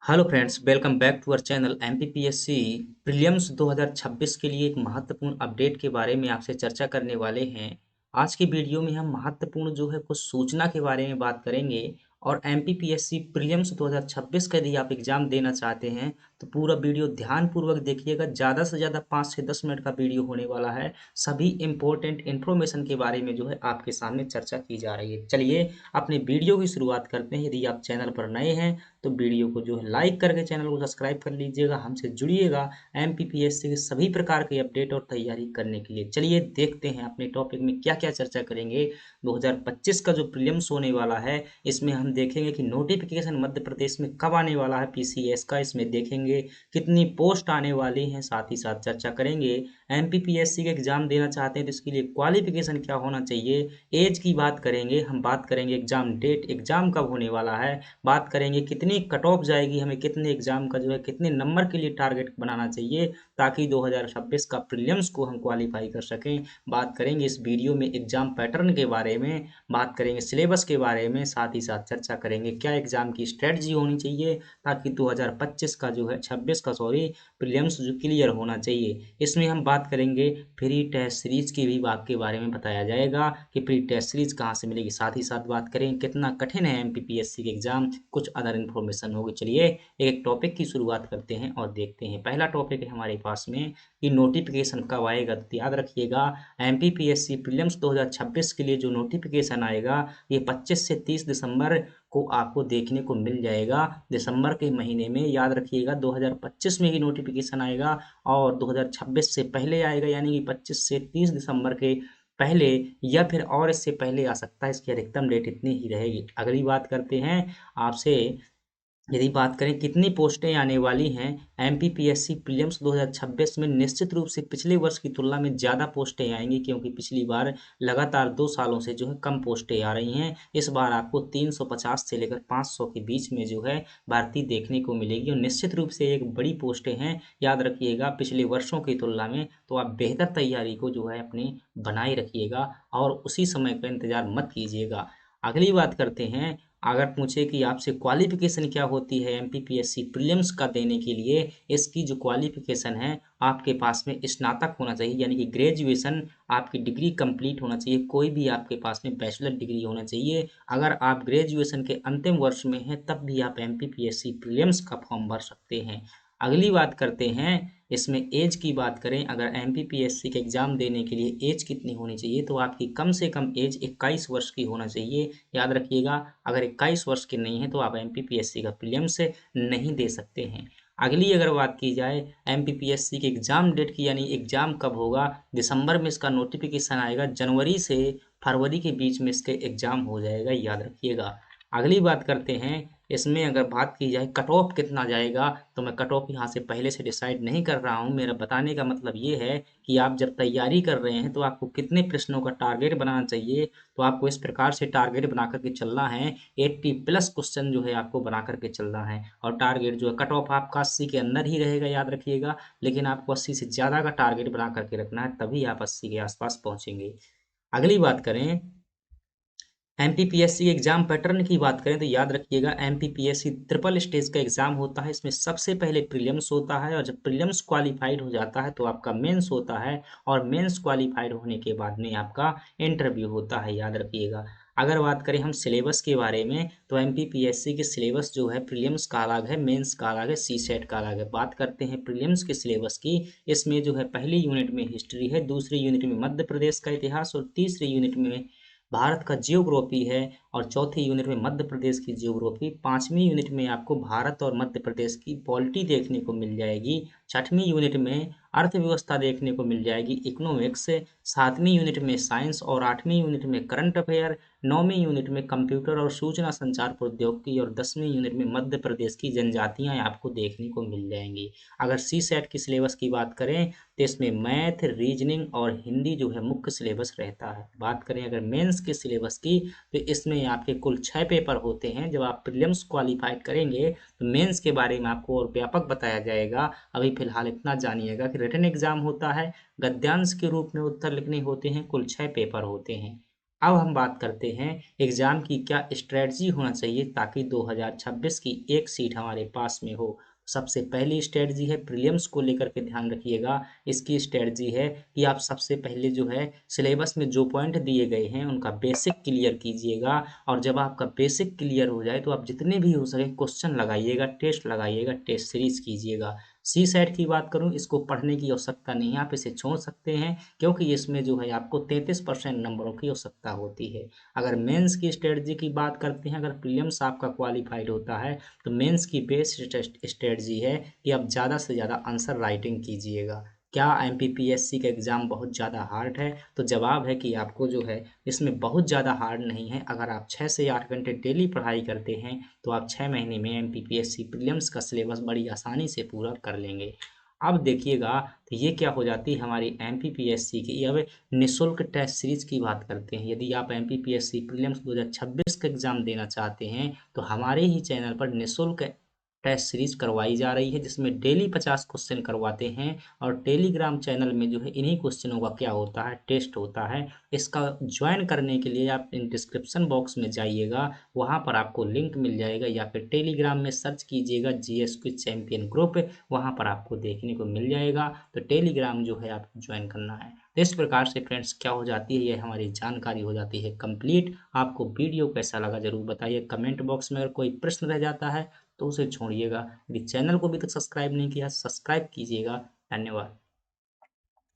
Hello friends, welcome back to our channel. MPPSC prelims 2026 के लिए एक महत्वपूर्ण अपडेट के बारे में आपसे चर्चा करने वाले हैं। आज की वीडियो में हम महत्वपूर्ण कुछ सूचना के बारे में बात करेंगे। और एमपीपीएससी प्रीलिम्स 2026 का यदि आप एग्जाम देना चाहते हैं तो पूरा वीडियो ध्यानपूर्वक देखिएगा। ज़्यादा से ज़्यादा 5 से 10 मिनट का वीडियो होने वाला है। सभी इंपॉर्टेंट इन्फॉर्मेशन के बारे में आपके सामने चर्चा की जा रही है। चलिए अपने वीडियो की शुरुआत करते हैं। यदि आप चैनल पर नए हैं तो वीडियो को लाइक करके चैनल को सब्सक्राइब कर लीजिएगा, हमसे जुड़िएगा एमपीपीएससी के सभी प्रकार के अपडेट और तैयारी करने के लिए। चलिए देखते हैं अपने टॉपिक में क्या क्या चर्चा करेंगे। 2025 का जो प्रीलिम्स होने वाला है इसमें हम देखेंगे कि नोटिफिकेशन मध्य प्रदेश में कब आने वाला है पीसीएस का। इसमें देखेंगे कितनी पोस्ट आने वाली हैं, साथ ही साथ चर्चा करेंगे एमपीपीएससी का एग्जाम देना चाहते हैं तो इसके लिए क्वालिफिकेशन क्या होना चाहिए। एज की बात करेंगे, हम बात करेंगे एग्जाम डेट, एग्जाम कब होने वाला है, बात करेंगे कितनी कट ऑफ जाएगी, हमें कितने एग्जाम का कितने नंबर के लिए टारगेट बनाना चाहिए ताकि 2026 का प्रीलिम्स को हम क्वालिफाई कर सकें। बात करेंगे इस वीडियो में एग्जाम पैटर्न के बारे में, बात करेंगे सिलेबस के बारे में, साथ ही साथ चर्चा करेंगे क्या एग्जाम की स्ट्रेटजी होनी चाहिए ताकि 2025 का 26 का प्रीलिम्स क्लियर होना चाहिए। इसमें हम बात करेंगे प्री टेस्ट सीरीज की भी बात के बारे में बताया जाएगा कि प्री टेस्ट सीरीज कहाँ से मिलेगी। साथ ही साथ बात करेंगे कितना कठिन है एमपीपीएससी के एग्जाम, कुछ अदर इन्फॉर्मेशन होगी। चलिए एक टॉपिक की शुरुआत करते हैं और देखते हैं। पहला टॉपिक है हमारे पास में कि नोटिफिकेशन कब आएगा। तो याद रखिएगा एमपीपीएससी प्रीलिम्स 2026 के लिए जो नोटिफिकेशन आएगा ये 25 से 30 दिसंबर को आपको देखने को मिल जाएगा। दिसंबर के महीने में याद रखिएगा 2025 में ही नोटिफिकेशन आएगा और 2026 से पहले आएगा, यानी कि 25 से 30 दिसंबर के पहले या फिर और इससे पहले आ सकता है। इसकी अधिकतम डेट इतनी ही रहेगी। अगली बात करते हैं आपसे, यदि बात करें कितनी पोस्टें आने वाली हैं एमपीपीएससी प्रीलिम्स 2026 में, निश्चित रूप से पिछले वर्ष की तुलना में ज़्यादा पोस्टें आएंगी क्योंकि पिछली बार लगातार 2 सालों से कम पोस्टें आ रही हैं। इस बार आपको 350 से लेकर 500 के बीच में भर्ती देखने को मिलेगी और निश्चित रूप से एक बड़ी पोस्टें हैं। याद रखिएगा पिछले वर्षों की तुलना में तो आप बेहतर तैयारी को अपनी बनाए रखिएगा और उसी समय का इंतज़ार मत कीजिएगा। अगली बात करते हैं, अगर पूछे कि आपसे क्वालिफिकेशन क्या होती है एमपीपीएससी प्रीलिम्स का देने के लिए, इसकी जो क्वालिफिकेशन है आपके पास में स्नातक होना चाहिए, यानी कि ग्रेजुएशन आपकी डिग्री कंप्लीट होना चाहिए। कोई भी आपके पास में बैचलर डिग्री होना चाहिए। अगर आप ग्रेजुएशन के अंतिम वर्ष में हैं तब भी आप एमपीपीएससी प्रीलिम्स का फॉर्म भर सकते हैं। अगली बात करते हैं, इसमें एज की बात करें, अगर एमपीपीएससी के एग्ज़ाम देने के लिए एज कितनी होनी चाहिए तो आपकी कम से कम एज 21 वर्ष की होना चाहिए। याद रखिएगा अगर 21 वर्ष की नहीं है तो आप एमपीपीएससी का प्रीलिम्स नहीं दे सकते हैं। अगली अगर बात की जाए एमपीपीएससी के एग्ज़ाम डेट की, यानी एग्ज़ाम कब होगा, दिसंबर में इसका नोटिफिकेशन आएगा, जनवरी से फरवरी के बीच में इसके एग्ज़ाम हो जाएगा, याद रखिएगा। अगली बात करते हैं, इसमें अगर बात की जाए कट ऑफ कितना जाएगा तो मैं कट ऑफ यहाँ से पहले से डिसाइड नहीं कर रहा हूँ। मेरा बताने का मतलब ये है कि आप जब तैयारी कर रहे हैं तो आपको कितने प्रश्नों का टारगेट बनाना चाहिए। तो आपको इस प्रकार से टारगेट बना करके चलना है, 80+ क्वेश्चन आपको बना करके चलना है और टारगेट कट ऑफ आपका 80 के अंदर ही रहेगा, याद रखिएगा। लेकिन आपको 80 से ज़्यादा का टारगेट बना करके रखना है, तभी आप 80 के आसपास पहुँचेंगे। अगली बात करें एमपीपीएससी एग्जाम पैटर्न की बात करें तो याद रखिएगा एमपीपीएससी ट्रिपल स्टेज का एग्जाम होता है। इसमें सबसे पहले प्रीलिम्स होता है और जब प्रीलिम्स क्वालिफाइड हो जाता है तो आपका मेंस होता है और मेंस क्वालिफाइड होने के बाद में आपका इंटरव्यू होता है, याद रखिएगा। अगर बात करें हम सिलेबस के बारे में तो एमपीपीएससी के सिलेबस प्रीलिम्स का अलग है, मेंस का अलग है, सी सेट का अलग है। बात करते हैं प्रीलिम्स के सिलेबस की, इसमें पहली यूनिट में हिस्ट्री है, दूसरी यूनिट में मध्य प्रदेश का इतिहास और तीसरी यूनिट में भारत का जियोग्राफी है और चौथी यूनिट में मध्य प्रदेश की जियोग्राफी। पांचवी यूनिट में आपको भारत और मध्य प्रदेश की पॉलिटी देखने को मिल जाएगी। छठवीं यूनिट में अर्थव्यवस्था देखने को मिल जाएगी, इकोनॉमिक्स। सातवीं यूनिट में साइंस और आठवीं यूनिट में करंट अफेयर। नौवीं यूनिट में कंप्यूटर और सूचना संचार प्रौद्योगिकी और 10वीं यूनिट में मध्य प्रदेश की जनजातियां आपको देखने को मिल जाएंगी। अगर सी सेट की सिलेबस की बात करें तो इसमें मैथ, रीजनिंग और हिंदी मुख्य सिलेबस रहता है। बात करें अगर मेंस के सिलेबस की तो इसमें आपके कुल 6 पेपर होते हैं। जब आप प्रीलिम्स क्वालिफाइड करेंगे तो मेंस के बारे में आपको और व्यापक बताया जाएगा। अभी फिलहाल इतना जानिएगा कि रिटन एग्जाम होता है, गद्यांश के रूप में उत्तर लिखने होते हैं, कुल 6 पेपर होते हैं। अब हम बात करते हैं एग्ज़ाम की क्या स्ट्रेटजी होना चाहिए ताकि 2026 की एक सीट हमारे पास में हो। सबसे पहली स्ट्रेटजी है प्रीलिम्स को लेकर के ध्यान रखिएगा। इसकी स्ट्रेटजी है कि आप सबसे पहले जो है सिलेबस में जो पॉइंट दिए गए हैं उनका बेसिक क्लियर कीजिएगा, और जब आपका बेसिक क्लियर हो जाए तो आप जितने भी हो सके क्वेश्चन लगाइएगा, टेस्ट सीरीज कीजिएगा। सी सेट की बात करूँ, इसको पढ़ने की आवश्यकता नहीं है, आप इसे छोड़ सकते हैं क्योंकि इसमें जो है आपको 33% नंबरों की आवश्यकता होती है। अगर मेंस की स्ट्रेटजी की बात करते हैं, अगर प्रीलिम्स आपका क्वालिफाइड होता है तो मेंस की बेस्ट स्ट्रेटजी है कि आप ज़्यादा से ज़्यादा आंसर राइटिंग कीजिएगा। क्या एमपीपीएससी का एग्ज़ाम बहुत ज़्यादा हार्ड है? तो जवाब है कि आपको जो है इसमें बहुत ज़्यादा हार्ड नहीं है। अगर आप 6 से 8 घंटे डेली पढ़ाई करते हैं तो आप 6 महीने में एमपीपीएससी प्रीलिम्स का सिलेबस बड़ी आसानी से पूरा कर लेंगे। अब देखिएगा, तो ये क्या हो जाती है हमारी एमपीपीएससी की। अब निःशुल्क टेस्ट सीरीज की बात करते हैं। यदि आप एमपीपीएससी प्रीलिम्स 2026 का एग्जाम देना चाहते हैं तो हमारे ही चैनल पर निःशुल्क टेस्ट सीरीज करवाई जा रही है, जिसमें डेली 50 क्वेश्चन करवाते हैं, और टेलीग्राम चैनल में जो है इन्हीं क्वेश्चनों का क्या होता है, टेस्ट होता है। इसका ज्वाइन करने के लिए आप इन डिस्क्रिप्शन बॉक्स में जाइएगा, वहाँ पर आपको लिंक मिल जाएगा, या फिर टेलीग्राम में सर्च कीजिएगा जीएस क्विज चैंपियन ग्रुप, वहाँ पर आपको देखने को मिल जाएगा। तो टेलीग्राम जो है आपको ज्वाइन करना है। तो इस प्रकार से फ्रेंड्स क्या हो जाती है, ये हमारी जानकारी हो जाती है कंप्लीट। आपको वीडियो कैसा लगा ज़रूर बताइए कमेंट बॉक्स में। अगर कोई प्रश्न रह जाता है तो उसे छोड़िएगा। यदि चैनल को अभी तक सब्सक्राइब नहीं किया, सब्सक्राइब कीजिएगा। धन्यवाद।